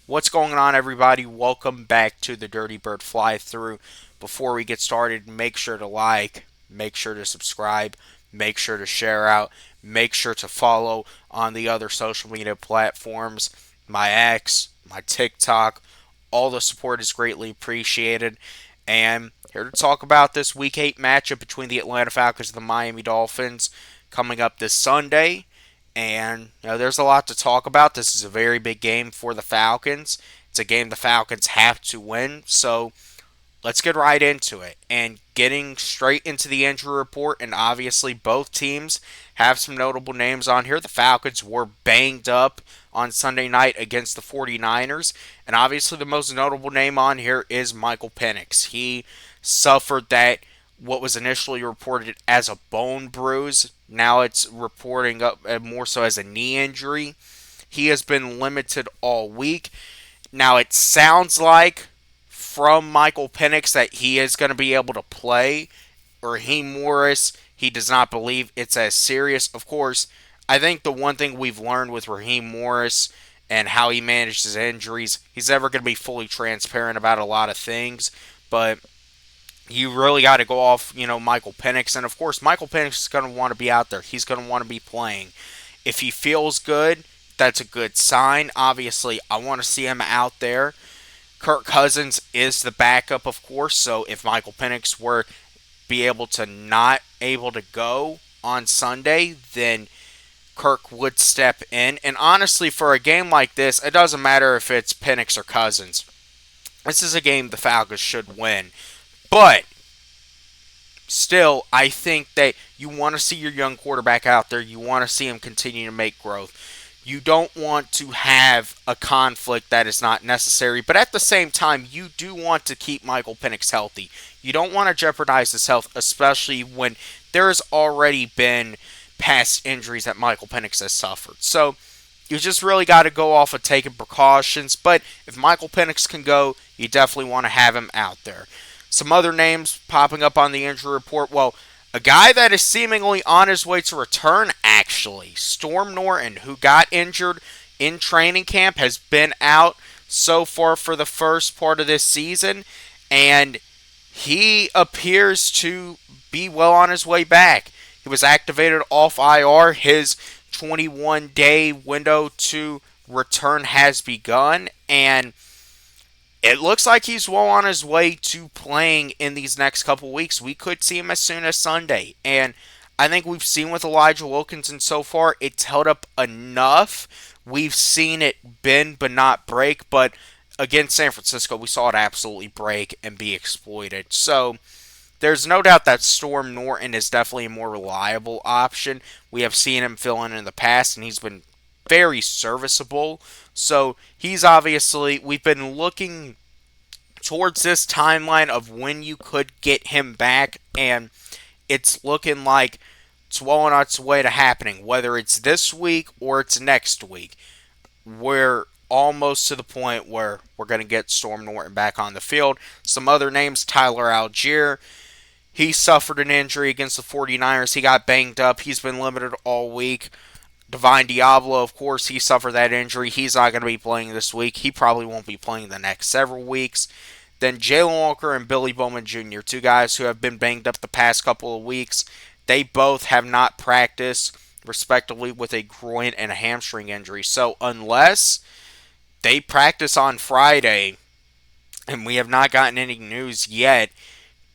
What's going on, everybody? Welcome back to the Dirty Bird Fly Through. Before we get started, make sure to like, make sure to subscribe, make sure to share out, make sure to follow on the other social media platforms, my X, my TikTok. All the support is greatly appreciated. And here to talk about this Week 8 matchup between the Atlanta Falcons and the Miami Dolphins coming up this Sunday. And there's a lot to talk about. This is a very big game for the Falcons. It's a game the Falcons have to win. So let's get right into it. And getting straight into the injury report, and obviously both teams have some notable names on here. The Falcons were banged up on Sunday night against the 49ers. And obviously the most notable name on here is Michael Penix. He suffered that what was initially reported as a bone bruise. Now it's reporting up more so as a knee injury. He has been limited all week. Now it sounds like from Michael Penix that he is going to be able to play. Raheem Morris, he does not believe it's as serious. Of course, I think the one thing we've learned with Raheem Morris and how he manages his injuries, he's never going to be fully transparent about a lot of things. But you really got to go off, Michael Penix. And of course, Michael Penix is going to want to be out there. He's going to want to be playing. If he feels good, that's a good sign. Obviously, I want to see him out there. Kirk Cousins is the backup, of course. So if Michael Penix were be able to not able to go on Sunday, then Kirk would step in. And honestly, for a game like this, it doesn't matter if it's Penix or Cousins. This is a game the Falcons should win. But still, I think that you want to see your young quarterback out there. You want to see him continue to make growth. You don't want to have a conflict that is not necessary, but at the same time, you do want to keep Michael Penix healthy. You don't want to jeopardize his health, especially when there has already been past injuries that Michael Penix has suffered. So you just really got to go off of taking precautions. But if Michael Penix can go, you definitely want to have him out there. Some other names popping up on the injury report. Well, a guy that is seemingly on his way to return, actually, Storm Norton, who got injured in training camp, has been out so far for the first part of this season, and he appears to be well on his way back. He was activated off IR. His 21-day window to return has begun, and it looks like he's well on his way to playing in these next couple weeks. We could see him as soon as Sunday. And I think we've seen with Elijah Wilkinson so far, it's held up enough. We've seen it bend but not break. But against San Francisco, we saw it absolutely break and be exploited. So there's no doubt that Storm Norton is definitely a more reliable option. We have seen him fill in the past, and he's been very serviceable. So he's obviously, we've been looking towards this timeline of when you could get him back, and it's looking like it's well on its way to happening. Whether it's this week or it's next week, we're almost to the point where we're going to get Storm Norton back on the field. Some other names: Tyler Algier. He suffered an injury against the 49ers. He got banged up. He's been limited all week. Divine Diablo, of course, he suffered that injury. He's not going to be playing this week. He probably won't be playing the next several weeks. Then Jalen Walker and Billy Bowman Jr., two guys who have been banged up the past couple of weeks. They both have not practiced, respectively, with a groin and a hamstring injury. So unless they practice on Friday, and we have not gotten any news yet,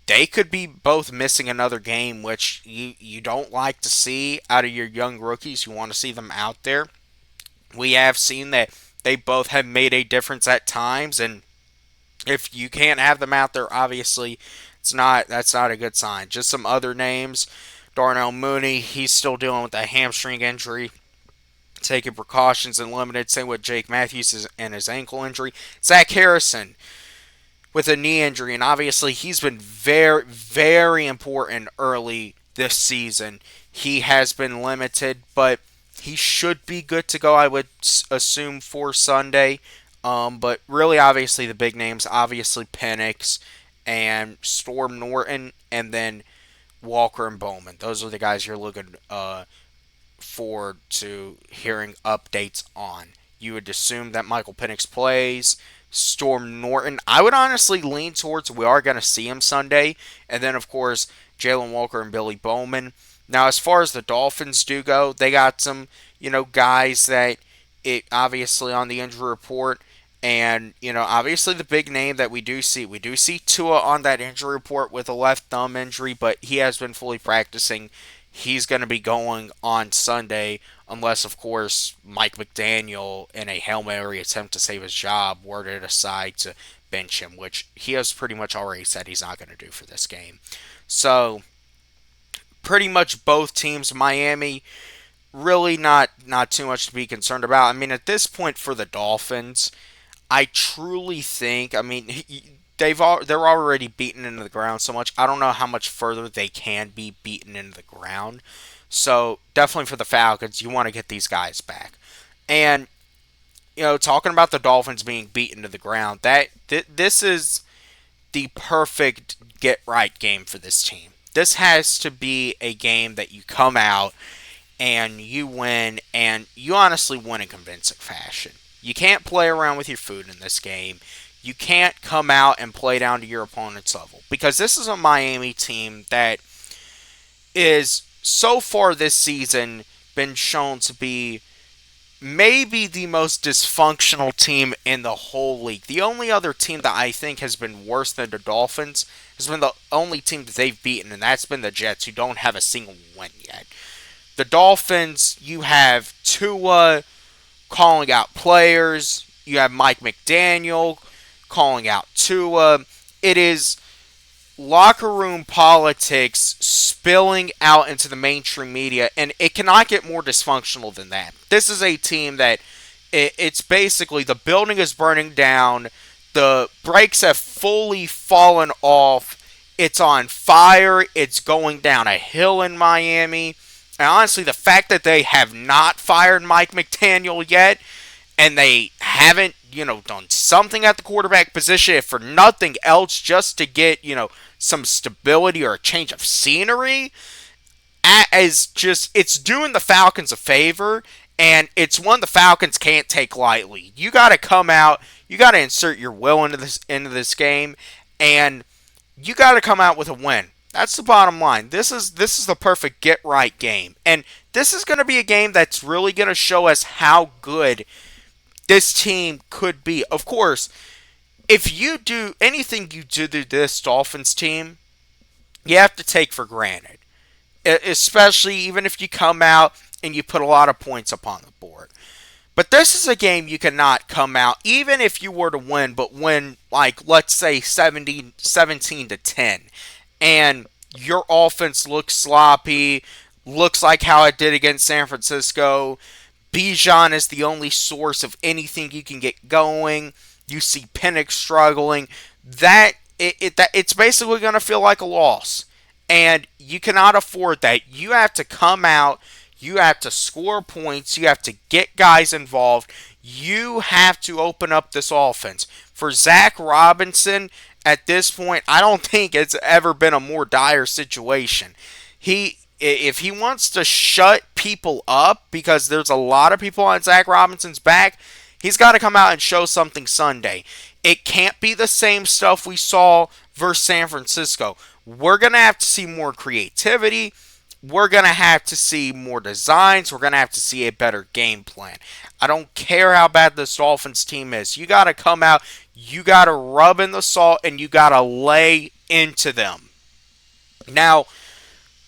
they could be both missing another game, which you don't like to see out of your young rookies. You want to see them out there. We have seen that they both have made a difference at times, and if you can't have them out there, obviously that's not a good sign. Just some other names: Darnell Mooney, he's still dealing with that hamstring injury, taking precautions and limited. Same with Jake Matthews and his ankle injury. Zach Harrison with a knee injury, and obviously he's been very, very important early this season. He has been limited, but he should be good to go, I would assume, for Sunday. But really, obviously, the big names, obviously Penix and Storm Norton, and then Walker and Bowman. Those are the guys you're looking forward to hearing updates on. You would assume that Michael Penix plays. Storm Norton, I would honestly lean towards we are going to see him Sunday. And then, of course, Jalen Walker and Billy Bowman. Now, as far as the Dolphins do go, they got some, guys that it obviously on the injury report. And, obviously the big name that we do see Tua on that injury report with a left thumb injury, but he has been fully practicing. He's going to be going on Sunday, unless, of course, Mike McDaniel, in a Hail Mary attempt to save his job, were to decide to bench him, which he has pretty much already said he's not going to do for this game. So, pretty much both teams, Miami, really not too much to be concerned about. I mean, at this point for the Dolphins, I truly think, I mean, they're already beaten into the ground so much. I don't know how much further they can be beaten into the ground. So definitely for the Falcons, you want to get these guys back. And talking about the Dolphins being beaten to the ground, this is the perfect get right game for this team. This has to be a game that you come out and you win, and you honestly win in convincing fashion. You can't play around with your food in this game. You can't come out and play down to your opponent's level, because this is a Miami team that is so far this season been shown to be maybe the most dysfunctional team in the whole league. The only other team that I think has been worse than the Dolphins has been the only team that they've beaten, and that's been the Jets, who don't have a single win yet. The Dolphins, you have Tua calling out players. You have Mike McDaniel calling out Tua. It is locker room politics spilling out into the mainstream media, and it cannot get more dysfunctional than that. This is a team that it's basically the building is burning down, the brakes have fully fallen off, it's on fire, it's going down a hill in Miami. And honestly, the fact that they have not fired Mike McDaniel yet, and they haven't, done something at the quarterback position, if for nothing else, just to get, some stability or a change of scenery, it's doing the Falcons a favor, and it's one the Falcons can't take lightly. You got to come out, you got to insert your will into this game, and you got to come out with a win. That's the bottom line. This is the perfect get right game, and this is going to be a game that's really going to show us how good this team could be. Of course, if you do anything you do to this Dolphins team, you have to take for granted. Especially even if you come out and you put a lot of points up on the board. But this is a game you cannot come out, even if you were to win, but win, like, let's say 17-10. And your offense looks sloppy, looks like how it did against San Francisco. Bijan is the only source of anything you can get going. You see Penix struggling. It's basically going to feel like a loss. And you cannot afford that. You have to come out. You have to score points. You have to get guys involved. You have to open up this offense. For Zach Robinson, at this point, I don't think it's ever been a more dire situation. If he wants to shut people up, because there's a lot of people on Zach Robinson's back, he's got to come out and show something Sunday. It can't be the same stuff we saw versus San Francisco. We're going to have to see more creativity. We're going to have to see more designs. We're going to have to see a better game plan. I don't care how bad this Dolphins team is. You got to come out. You got to rub in the salt, and you got to lay into them. Now,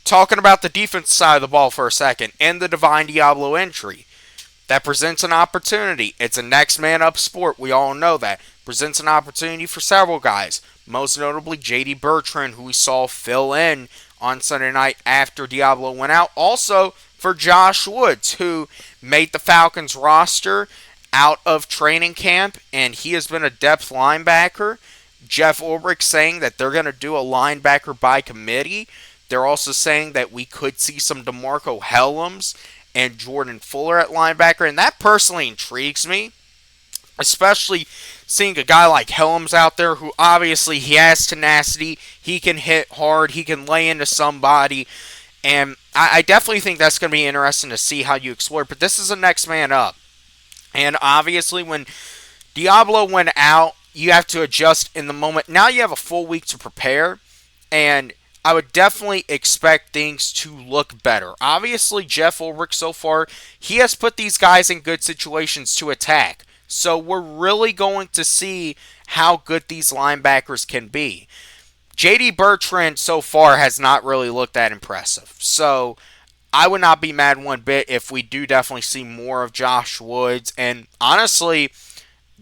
talking about the defense side of the ball for a second, and the Divine Diablo injury, that presents an opportunity. It's a next man up sport. We all know that. Presents an opportunity for several guys. Most notably J.D. Bertrand, who we saw fill in on Sunday night after Diablo went out. Also for Josh Woods, who made the Falcons roster out of training camp, and he has been a depth linebacker. Jeff Ulbrich saying that they're going to do a linebacker by committee. They're also saying that we could see some DeMarco Hellams and Jordan Fuller at linebacker, and that personally intrigues me, especially seeing a guy like Hellams out there who obviously he has tenacity, he can hit hard, he can lay into somebody, and I definitely think that's going to be interesting to see how you explore, but this is a next man up. And obviously, when Diablo went out, you have to adjust in the moment. Now you have a full week to prepare, and I would definitely expect things to look better. Obviously, Jeff Ulrich so far, he has put these guys in good situations to attack. So we're really going to see how good these linebackers can be. JD Bertrand so far has not really looked that impressive. So I would not be mad one bit if we do definitely see more of Josh Woods. And honestly,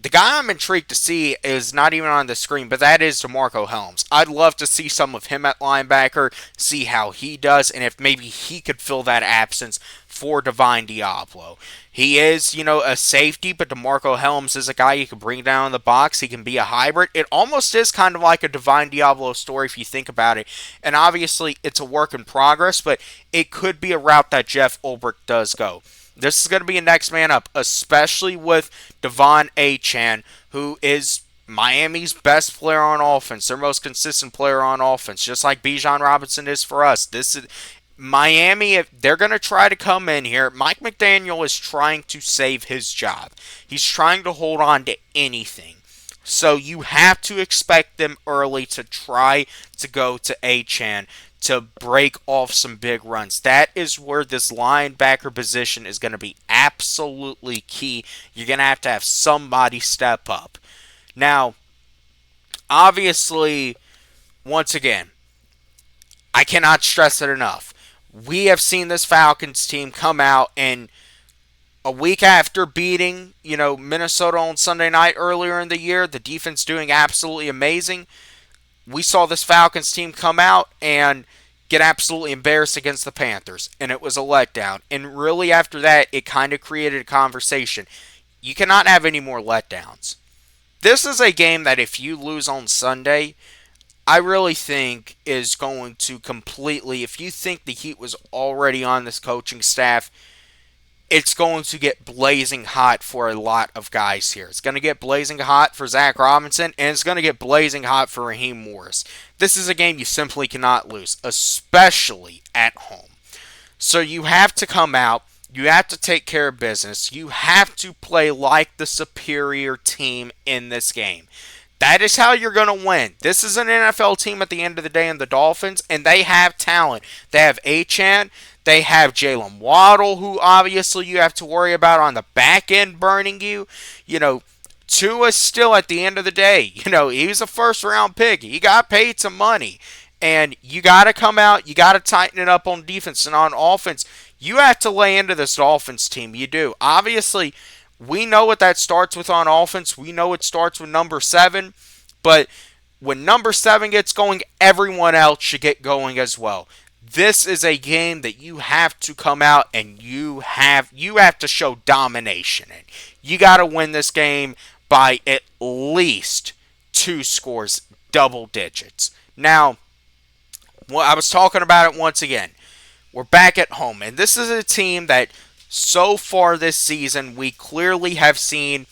the guy I'm intrigued to see is not even on the screen, but that is DeMarco Helms. I'd love to see some of him at linebacker, see how he does, and if maybe he could fill that absence for Divine Diablo. He is, a safety, but DeMarco Helms is a guy you can bring down in the box. He can be a hybrid. It almost is kind of like a Divine Diablo story if you think about it. And obviously, it's a work in progress, but it could be a route that Jeff Ulbrich does go. This is going to be a next man up, especially with Devon Achane, who is Miami's best player on offense, their most consistent player on offense, just like Bijan Robinson is for us. This is Miami. If they're going to try to come in here, Mike McDaniel is trying to save his job. He's trying to hold on to anything. So you have to expect them early to try to go to Achane to break off some big runs. That is where this linebacker position is going to be absolutely key. You're going to have somebody step up. Now, obviously, once again, I cannot stress it enough. We have seen this Falcons team come out and a week after beating, Minnesota on Sunday night earlier in the year, the defense doing absolutely amazing. We saw this Falcons team come out and get absolutely embarrassed against the Panthers, and it was a letdown. And really, after that, it kind of created a conversation. You cannot have any more letdowns. This is a game that if you lose on Sunday, I really think is going to completely, if you think the heat was already on this coaching staff, it's going to get blazing hot for a lot of guys here. It's going to get blazing hot for Zach Robinson, and it's going to get blazing hot for Raheem Morris. This is a game you simply cannot lose, especially at home. So you have to come out, you have to take care of business, you have to play like the superior team in this game. That is how you're going to win. This is an NFL team at the end of the day in the Dolphins, and they have talent. They have Achane. They have Jalen Waddle, who obviously you have to worry about on the back end burning you. Tua still at the end of the day, he was a first round pick. He got paid some money. And you got to come out, you got to tighten it up on defense and on offense. You have to lay into this Dolphins team. You do. Obviously, we know what that starts with on offense. We know it starts with number 7. But when number 7 gets going, everyone else should get going as well. This is a game that you have to come out and you have to show domination in. You got to win this game by at least 2 scores, double digits. Now, I was talking about it once again. We're back at home, and this is a team that so far this season we clearly have seen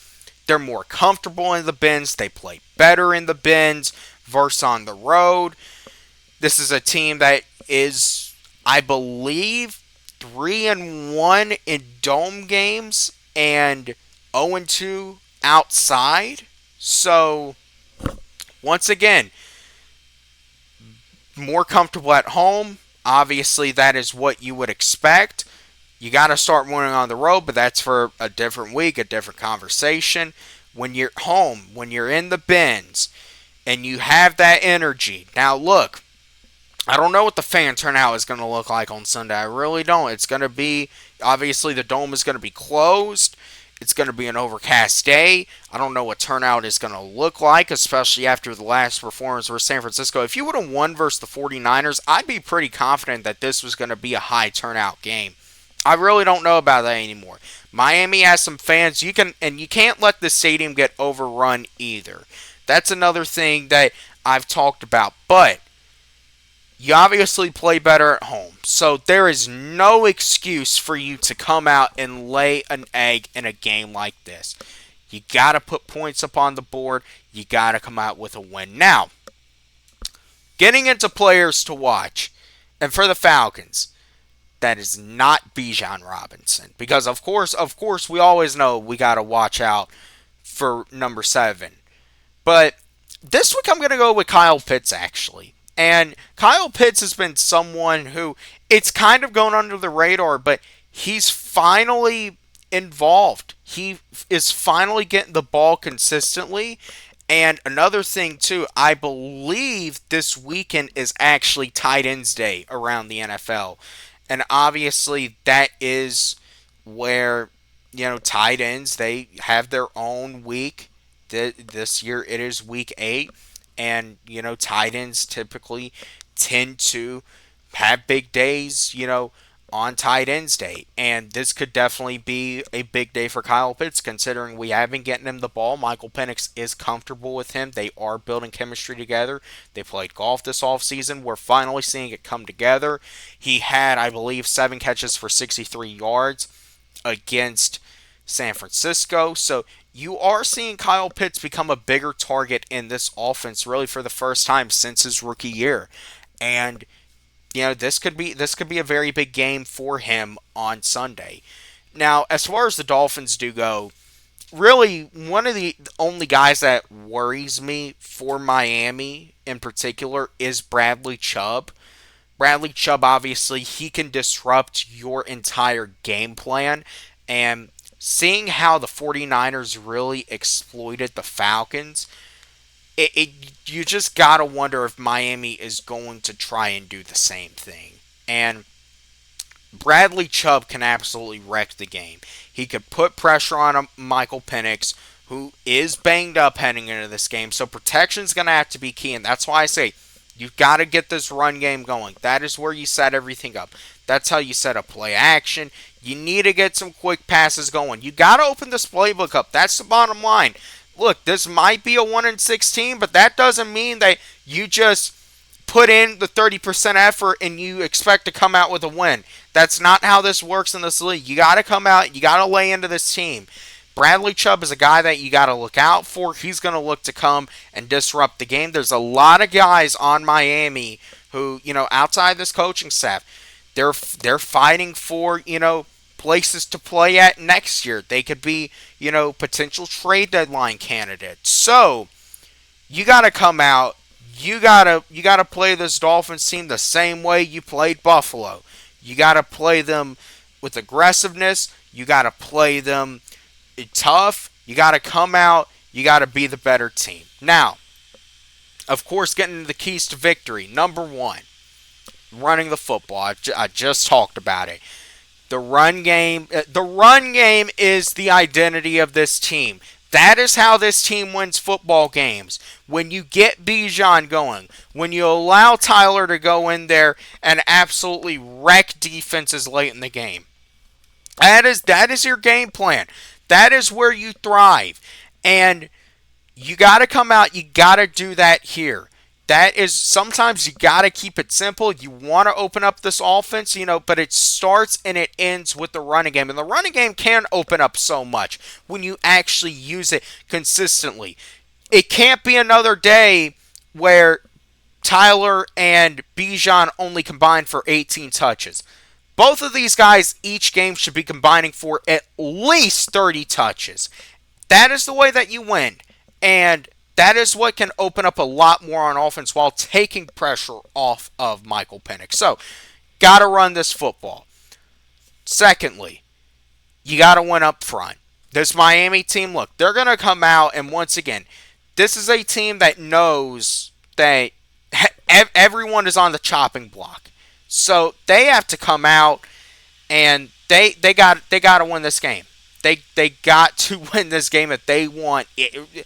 they're more comfortable in the bins. They play better in the bins versus on the road. This is a team that is, I believe, 3-1 in dome games and 0-2 outside. So, once again, more comfortable at home. Obviously, that is what you would expect. You got to start winning on the road, but that's for a different week, a different conversation. When you're home, when you're in the bins, and you have that energy. Now, look, I don't know what the fan turnout is going to look like on Sunday. I really don't. It's going to be, obviously, the dome is going to be closed. It's going to be an overcast day. I don't know what turnout is going to look like, especially after the last performance versus San Francisco. If you would have won versus the 49ers, I'd be pretty confident that this was going to be a high turnout game. I really don't know about that anymore. Miami has some fans. You can't let the stadium get overrun either. That's another thing that I've talked about. But you obviously play better at home. So there is no excuse for you to come out and lay an egg in a game like this. You got to put points up on the board. You got to come out with a win. Now, getting into players to watch, and for the Falcons, that is not Bijan Robinson. Because of course, we always know we got to watch out for number 7. But this week I'm going to go with Kyle Pitts, actually. And Kyle Pitts has been someone who it's kind of going under the radar, but he's finally involved. He is finally getting the ball consistently. And another thing, too, I believe this weekend is actually tight ends day around the NFL. And obviously, that is where, tight ends, they have their own week. This year it is week 8. And, tight ends typically tend to have big days, on tight ends day. And this could definitely be a big day for Kyle Pitts, considering we have been getting him the ball. Michael Penix is comfortable with him. They are building chemistry together. They played golf this offseason. We're finally seeing it come together. He had, I believe, 7 catches for 63 yards against San Francisco. So you are seeing Kyle Pitts become a bigger target in this offense really for the first time since his rookie year. And this could be a very big game for him on Sunday. Now, as far as the Dolphins do go, really one of the only guys that worries me for Miami in particular is Bradley Chubb. Bradley Chubb, obviously, he can disrupt your entire game plan. And seeing how the 49ers really exploited the Falcons, you just gotta wonder if Miami is going to try and do the same thing. And Bradley Chubb can absolutely wreck the game. He could put pressure on Michael Penix, who is banged up heading into this game. So protection's going to have to be key, and that's why I say you've got to get this run game going. That is where you set everything up. That's how you set up play action. You need to get some quick passes going. You got to open this playbook up. That's the bottom line. Look, this might be a 1-16, but that doesn't mean that you just put in the 30% effort and you expect to come out with a win. That's not how this works in this league. You got to come out, you got to lay into this team. Bradley Chubb is a guy that you got to look out for. He's going to look to come and disrupt the game. There's a lot of guys on Miami who, outside this coaching staff, they're fighting for, places to play at next year. They could be, potential trade deadline candidates. So, you got to come out. You gotta play this Dolphins team the same way you played Buffalo. You gotta play them with aggressiveness. You gotta play them tough. You gotta come out. You gotta be the better team. Now, of course, getting into the keys to victory. Number 1, running the football. I just talked about it. The run game. The run game is the identity of this team. That is how this team wins football games. When you get Bijan going, when you allow Tyler to go in there and absolutely wreck defenses late in the game. That is your game plan. That is where you thrive. And you got to come out, you got to do that here. That is, sometimes you got to keep it simple. You want to open up this offense, but it starts and it ends with the running game. And the running game can open up so much when you actually use it consistently. It can't be another day where Tyler and Bijan only combine for 18 touches. Both of these guys, each game should be combining for at least 30 touches. That is the way that you win. And that is what can open up a lot more on offense while taking pressure off of Michael Penix. So, got to run this football. Secondly, you got to win up front. This Miami team, look, they're going to come out, and once again, this is a team that knows that everyone is on the chopping block. So, they have to come out, and they got to win this game. They got to win this game if they want it.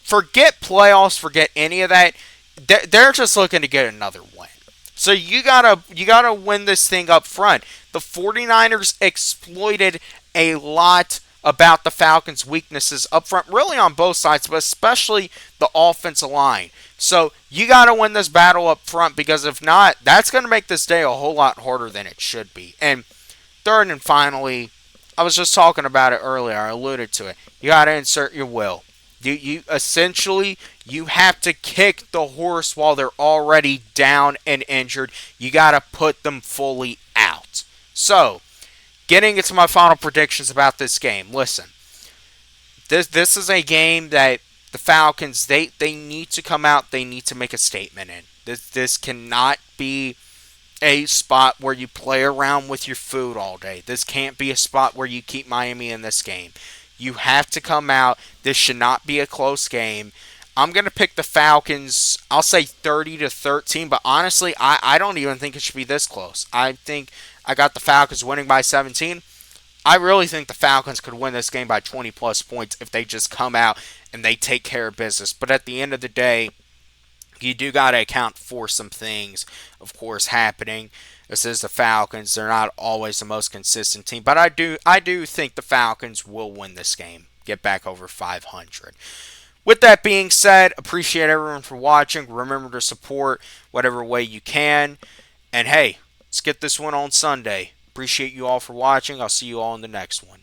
Forget playoffs, forget any of that. They're just looking to get another win. So you gotta win this thing up front. The 49ers exploited a lot about the Falcons' weaknesses up front, really on both sides, but especially the offensive line. So you gotta win this battle up front, because if not, that's gonna make this day a whole lot harder than it should be. And third and finally, I was just talking about it earlier, I alluded to it. You gotta insert your will. You essentially, you have to kick the horse while they're already down and injured. You got to put them fully out. So, getting into my final predictions about this game. Listen, this is a game that the Falcons they need to come out. They need to make a statement in. This cannot be a spot where you play around with your food all day. This can't be a spot where you keep Miami in this game. You have to come out. This should not be a close game. I'm going to pick the Falcons. I'll say 30-13, but honestly, I don't even think it should be this close. I think I got the Falcons winning by 17. I really think the Falcons could win this game by 20 plus points if they just come out and they take care of business. But at the end of the day, you do got to account for some things, of course, happening. This is the Falcons. They're not always the most consistent team, but I do think the Falcons will win this game. Get back over 500. With that being said, appreciate everyone for watching. Remember to support whatever way you can. And hey, let's get this one on Sunday. Appreciate you all for watching. I'll see you all in the next one.